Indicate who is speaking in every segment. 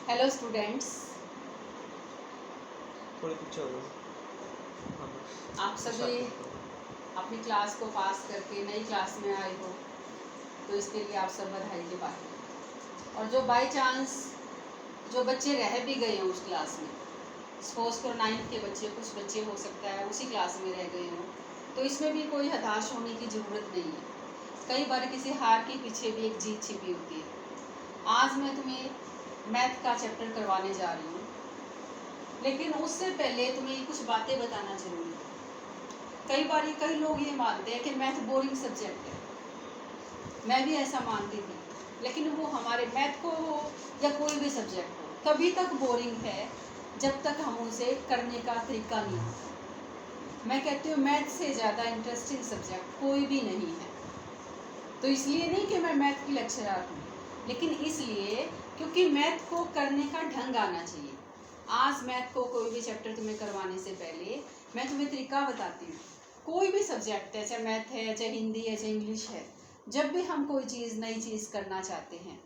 Speaker 1: Hello students,
Speaker 2: थोड़ी पीछे हो जाओ।
Speaker 1: आप सभी अपनी क्लास को पास करके नई क्लास में आए हो, तो इसके लिए आप सब बधाई के पात्र हैं। और जो बाय चांस जो बच्चे रह भी गए हैं उस क्लास में, सपोज करो 9th के बच्चे, कुछ बच्चे हो सकता है उसी क्लास में रह गए हों, तो इसमें भी कोई हताश होने की ज़रूरत नहीं है। कई बार किसी हार के पीछे भी एक जीत छिपी होती है। आज मैं तुम्हें मैथ का चैप्टर करवाने जा रही हूँ, लेकिन उससे पहले तुम्हें कुछ बातें बताना जरूरी है। कई लोग ये मानते हैं कि मैथ बोरिंग सब्जेक्ट है। मैं भी ऐसा मानती थी, लेकिन वो हमारे मैथ को हो या कोई भी सब्जेक्ट हो, तभी तक बोरिंग है जब तक हम उसे करने का तरीका नहीं आता। मैं कहती हूँ मैथ से ज़्यादा इंटरेस्टिंग सब्जेक्ट कोई भी नहीं है। तो इसलिए नहीं कि मैं मैथ की लेक्चरर हूँ, लेकिन इसलिए क्योंकि मैथ को करने का ढंग आना चाहिए। आज मैथ को कोई भी चैप्टर तुम्हें करवाने से पहले मैं तुम्हें तरीका बताती हूँ। कोई भी सब्जेक्ट है, चाहे मैथ है, चाहे हिंदी है, चाहे इंग्लिश है, जब भी हम कोई चीज़ नई चीज़ करना चाहते हैं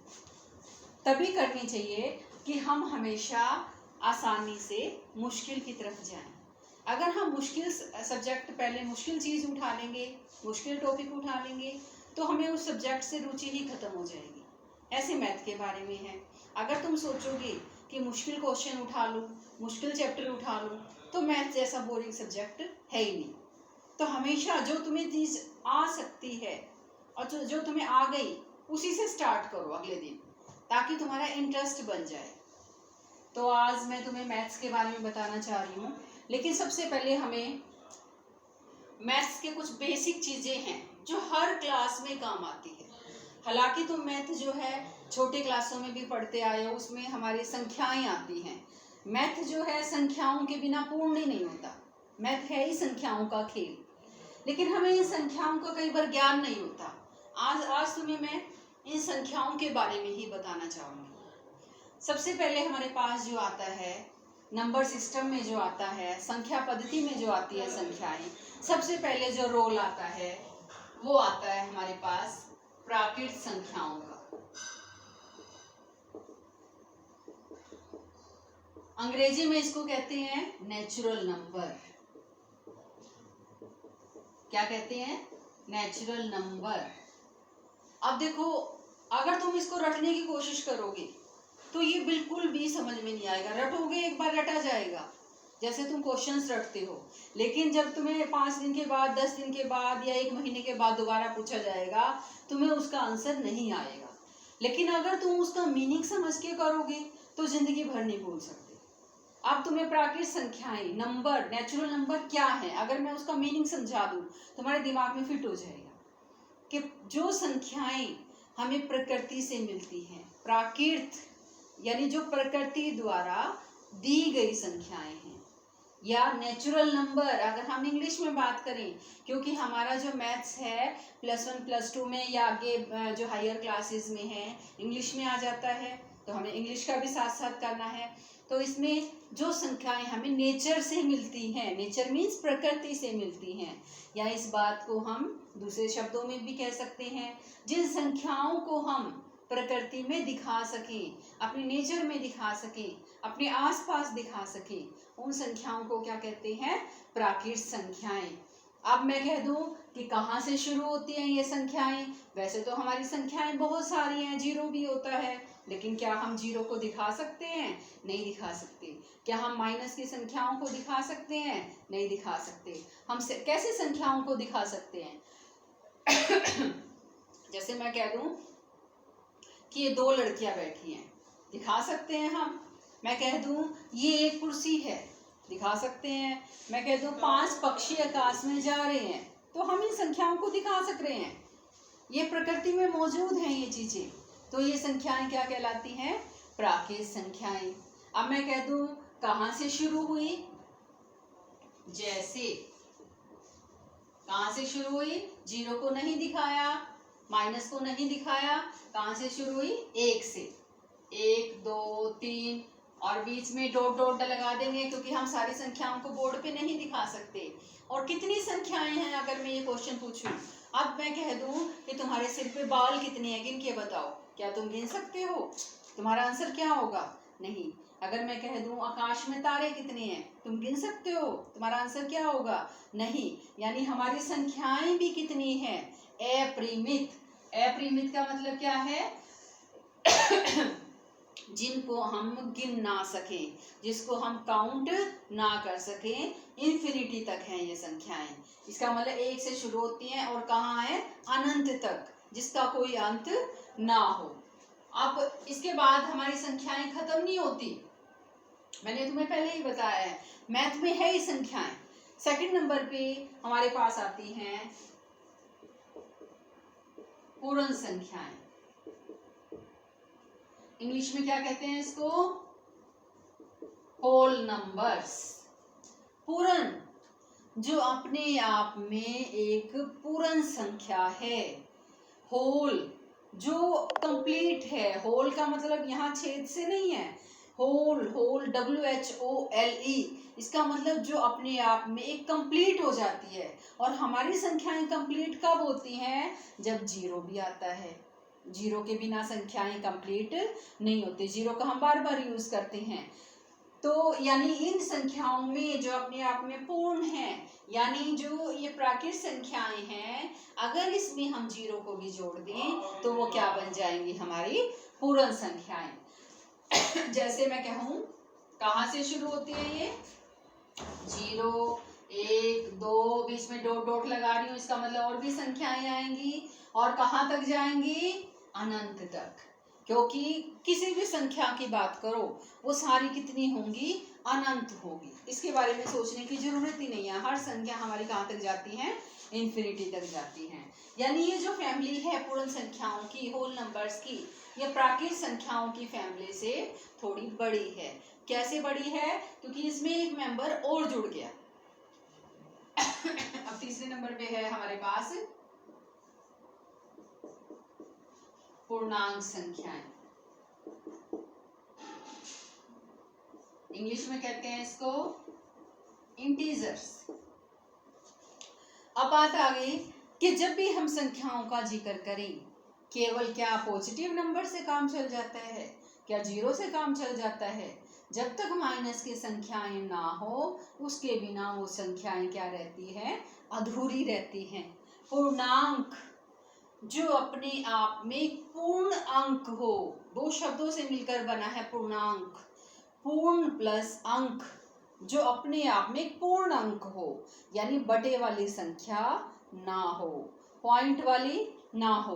Speaker 1: तभी करनी चाहिए कि हम हमेशा आसानी से मुश्किल की तरफ जाएं। अगर हम मुश्किल सब्जेक्ट पहले मुश्किल चीज़ उठा लेंगे, मुश्किल टॉपिक उठा लेंगे, तो हमें उस सब्जेक्ट से रुचि ही खत्म हो जाएगी। ऐसे मैथ के बारे में है। अगर तुम सोचोगे कि मुश्किल क्वेश्चन उठा लूँ, मुश्किल चैप्टर उठा लूँ, तो मैथ जैसा बोरिंग सब्जेक्ट है ही नहीं। तो हमेशा जो तुम्हें चीज़ आ सकती है और जो तुम्हें आ गई उसी से स्टार्ट करो अगले दिन, ताकि तुम्हारा इंटरेस्ट बन जाए। तो आज मैं तुम्हें मैथ्स के बारे में बताना चाह रही हूँ, लेकिन सबसे पहले हमें मैथ्स के कुछ बेसिक चीज़ें हैं जो हर क्लास में काम आती है। हालांकि तुम मैथ जो है छोटे क्लासों में भी पढ़ते आए हो, उसमें हमारी संख्याएं आती हैं। मैथ जो है संख्याओं के बिना पूर्ण ही नहीं होता। मैथ है ही संख्याओं का खेल, लेकिन हमें इन संख्याओं का कई बार ज्ञान नहीं होता। आज तुम्हें मैं इन संख्याओं के बारे में ही बताना चाहूँगी। सबसे पहले हमारे पास जो आता है नंबर सिस्टम में, जो आता है संख्या पद्धति में, जो आती है संख्याएं, सबसे पहले जो रोल आता है वो आता है हमारे पास प्राकृत संख्याओं का। अंग्रेजी में इसको कहते हैं नेचुरल नंबर। क्या कहते हैं? Natural number. अब देखो, अगर तुम इसको रटने की कोशिश करोगे तो ये बिल्कुल भी समझ में नहीं आएगा। रटोगे एक बार रटा जाएगा, जैसे तुम क्वेश्चंस रटते हो, लेकिन जब तुम्हें 5 दिन के बाद, 10 दिन के बाद या 1 महीने के बाद दोबारा पूछा जाएगा, तुम्हें उसका आंसर नहीं आएगा। लेकिन अगर तुम उसका मीनिंग समझ के करोगे तो जिंदगी भर नहीं भूल सकते। अब तुम्हें प्राकृतिक संख्याएं, नंबर, नेचुरल नंबर क्या है, अगर मैं उसका मीनिंग समझा दूं, तुम्हारे दिमाग में फिट हो जाएगा कि जो संख्याएं हमें प्रकृति से मिलती हैं, प्राकृत यानी जो प्रकृति द्वारा दी गई संख्याएं हैं, या नेचुरल नंबर अगर हम इंग्लिश में बात करें, क्योंकि हमारा जो मैथ्स है +1 +2 में या आगे जो हायर क्लासेस में है इंग्लिश में आ जाता है, तो हमें इंग्लिश का भी साथ साथ करना है। तो इसमें जो संख्याएं हमें नेचर से मिलती हैं, नेचर मीन्स प्रकृति से मिलती हैं, या इस बात को हम दूसरे शब्दों में भी कह सकते हैं, जिन संख्याओं को हम प्रकृति में दिखा सकें, अपने नेचर में दिखा सकें, अपने आसपास दिखा सकें, उन संख्याओं को क्या कहते हैं? प्राकृत संख्याएं। अब मैं कह दूं कि कहाँ से शुरू होती हैं ये संख्याएं? वैसे तो हमारी संख्याएं बहुत सारी हैं, जीरो भी होता है, लेकिन क्या हम जीरो को दिखा सकते हैं? नहीं दिखा सकते। क्या हम माइनस की संख्याओं को दिखा सकते हैं? नहीं दिखा सकते। हम कैसे संख्याओं को दिखा सकते हैं? जैसे मैं कह दूं कि ये 2 लड़कियां बैठी हैं, दिखा सकते हैं हम। मैं कह दूं ये एक कुर्सी है, दिखा सकते हैं। मैं कह दूं 5 पक्षी आकाश में जा रहे हैं, तो हम इन संख्याओं को दिखा सक रहे हैं। ये प्रकृति में मौजूद हैं ये चीजें, तो ये संख्याएं क्या कहलाती हैं? प्राकृत संख्याएं। अब मैं कह दूं कहाँ से शुरू हुई, जैसे कहाँ से शुरू हुई, जीरो को नहीं दिखाया, माइनस को नहीं दिखाया, कहाँ से शुरू हुई? 1 से। 1 2 3 और बीच में डॉट डॉट लगा देंगे, क्योंकि हम सारी संख्याओं को बोर्ड पे नहीं दिखा सकते। और कितनी संख्याएं हैं अगर मैं ये क्वेश्चन पूछूं, अब मैं कह दूं कि तुम्हारे सिर पे बाल कितने हैं, गिन के बताओ, क्या तुम गिन सकते हो? तुम्हारा आंसर क्या होगा? नहीं। अगर मैं कह दूं आकाश में तारे कितने हैं, तुम गिन सकते हो, तुम्हारा आंसर क्या होगा? नहीं। यानी हमारी संख्याएं भी कितनी हैं? अपरिमित। अपरिमित का मतलब क्या है? जिनको हम गिन ना सकें, जिसको हम काउंट ना कर सकें, इन्फिनिटी तक हैं ये संख्याएं। इसका मतलब एक से शुरू होती हैं और कहाँ है? अनंत तक, जिसका कोई अंत ना हो। अब इसके बाद हमारी संख्याएं खत्म नहीं होती, मैंने तुम्हें पहले ही बताया है, मैथ में है ही संख्याएं। सेकंड नंबर पे हमारे पास आती हैं पूर्ण संख्याएं। इंग्लिश में क्या कहते हैं इसको? Whole numbers. पूर्ण, जो अपने आप में एक पूर्ण संख्या है। होल, जो कंप्लीट है। होल का मतलब यहाँ छेद से नहीं है, होल, होल WHOLE, इसका मतलब जो अपने आप में एक कंप्लीट हो जाती है। और हमारी संख्याएं कंप्लीट कब होती हैं? जब जीरो भी आता है। जीरो के बिना संख्याएं कंप्लीट नहीं होती। जीरो का हम बार बार यूज करते हैं। तो यानी इन संख्याओं में जो अपने आप में पूर्ण है, यानी जो ये प्राकृत संख्याएं हैं, अगर इसमें हम जीरो को भी जोड़ दें तो वो क्या बन जाएंगी? हमारी पूर्ण संख्याएं। जैसे मैं कहूं, कहाँ से शुरू होती है ये? 0, 1, 2, बीच में डॉट डॉट लगा रही हूँ, इसका मतलब और भी संख्याएं आएंगी। और कहाँ तक जाएंगी? अनंत तक। क्योंकि किसी भी संख्या की बात करो, वो सारी कितनी होंगी? अनंत होगी। इसके बारे में सोचने की जरूरत ही नहीं है। हर संख्या हमारी कहाँ तक जाती है? इन्फिनिटी तक जाती है। यानी ये जो फैमिली है पूर्ण संख्याओं की, होल नंबर्स की, ये प्राकृत संख्याओं की फैमिली से थोड़ी बड़ी है। कैसे बड़ी है? क्योंकि इसमें एक मेंबर और जुड़ गया। अब तीसरे नंबर पे है हमारे पास पूर्णांक संख्याएं। इंग्लिश में कहते हैं इसको इंटीजर्स। अब बात आ गई कि जब भी हम संख्याओं का जिक्र करें, केवल क्या पॉजिटिव नंबर से काम चल जाता है? क्या जीरो से काम चल जाता है? जब तक माइनस की संख्याएं ना हो, उसके बिना वो संख्याएं क्या रहती है? अधूरी रहती हैं। पूर्णांक, जो अपने आप में पूर्ण अंक हो, दो शब्दों से मिलकर बना है पूर्णांक। पूर्ण प्लस अंक, जो अपने आप में पूर्ण अंक हो, यानी बटे वाली संख्या ना हो, पॉइंट वाली ना हो,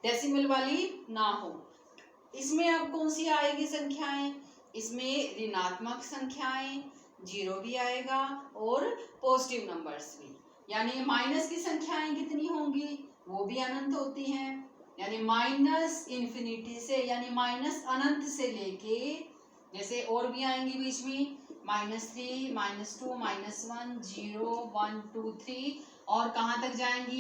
Speaker 1: डेसिमल वाली ना हो। इसमें अब कौन सी आएगी संख्याएं? इसमें ऋणात्मक संख्याएं, जीरो भी आएगा, और पॉजिटिव नंबर्स भी। यानी माइनस की संख्याएं कितनी होंगी? वो भी अनंत होती हैं। यानी माइनस इन्फिनिटी से, यानी माइनस अनंत से लेके, जैसे और भी आएंगी बीच में, -3, -2, -1, 0, 1, 2, 3, और कहाँ तक जाएंगी?